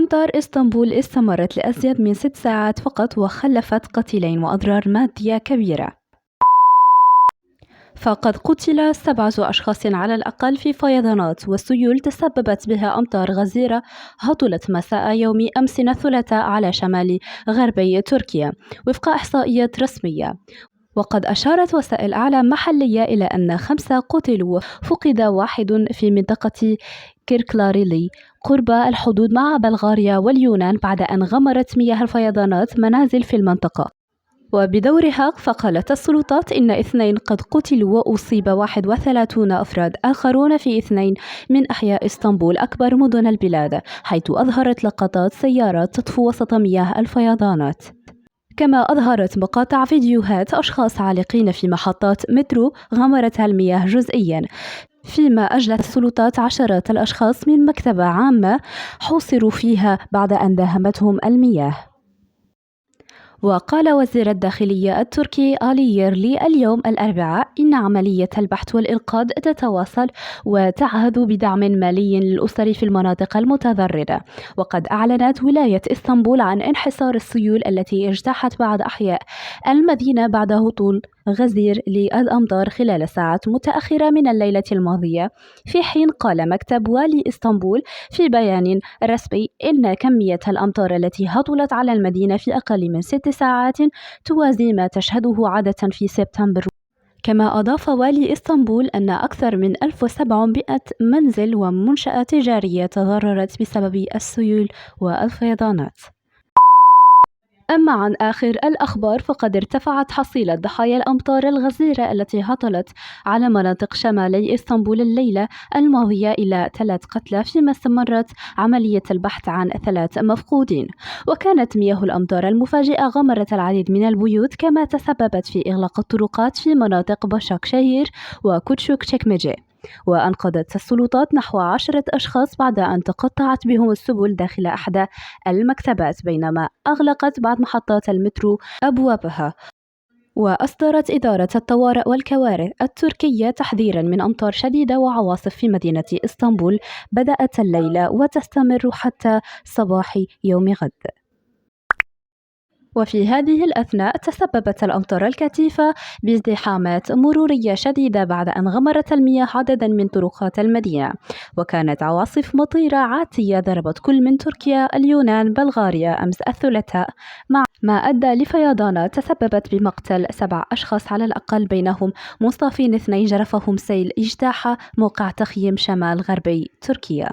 أمطار إسطنبول استمرت لأزيد من 6 ساعات فقط وخلفت قتيلين وأضرار مادية كبيرة، فقد قتل 7 أشخاص على الأقل في فيضانات وسيول تسببت بها أمطار غزيرة هطلت مساء يوم أمس الثلاثاء على شمال غربي تركيا وفق إحصائيات رسمية. وقد أشارت وسائل إعلام محلية إلى أن 5 قتلوا وفقد واحد في منطقة كيركلاريلي قرب الحدود مع بلغاريا واليونان بعد أن غمرت مياه الفيضانات منازل في المنطقة. وبدورها فقالت السلطات إن 2 قد قتلوا وأصيب 31 أفراد آخرون في 2 من أحياء إسطنبول أكبر مدن البلاد، حيث أظهرت لقطات سيارات تطفو وسط مياه الفيضانات. كما أظهرت مقاطع فيديوهات أشخاص عالقين في محطات مترو غمرتها المياه جزئيا، فيما أجلت السلطات عشرات الأشخاص من مكتبة عامة حوصروا فيها بعد أن داهمتهم المياه. وقال وزير الداخلية التركي علي يرلي اليوم الأربعاء إن عملية البحث والإنقاذ تتواصل وتعهد بدعم مالي للأسر في المناطق المتضررة. وقد أعلنت ولاية إسطنبول عن انحسار السيول التي اجتاحت بعض أحياء المدينة بعد هطول غزير للأمطار خلال ساعات متأخرة من الليلة الماضية، في حين قال مكتب والي إسطنبول في بيان رسمي إن كمية الأمطار التي هطلت على المدينة في أقل من 6 ساعات توازي ما تشهده عادة في سبتمبر. كما أضاف والي إسطنبول أن أكثر من 1700 منزل ومنشأة تجارية تضررت بسبب السيول والفيضانات. أما عن آخر الأخبار فقد ارتفعت حصيلة ضحايا الأمطار الغزيرة التي هطلت على مناطق شمالي إسطنبول الليلة الماضية إلى 3 قتلى، فيما استمرت عملية البحث عن 3 مفقودين. وكانت مياه الأمطار المفاجئة غمرت العديد من البيوت، كما تسببت في إغلاق الطرقات في مناطق باشاكشهير وكوتشوك تشكمجي. وأنقذت السلطات نحو 10 أشخاص بعد أن تقطعت بهم السبل داخل إحدى المكتبات، بينما أغلقت بعض محطات المترو أبوابها. وأصدرت إدارة الطوارئ والكوارث التركية تحذيرا من أمطار شديدة وعواصف في مدينة إسطنبول بدأت الليلة وتستمر حتى صباح يوم غد. وفي هذه الأثناء تسببت الأمطار الكثيفة بازدحامات مرورية شديدة بعد أن غمرت المياه عددا من طرقات المدينة، وكانت عواصف مطيرة عاتية ضربت كل من تركيا، اليونان، بلغاريا أمس الثلاثاء، ما أدى لفيضانات تسببت بمقتل 7 أشخاص على الأقل، بينهم مصابين 2 جرفهم سيل اجتاح موقع تخييم شمال غربي تركيا.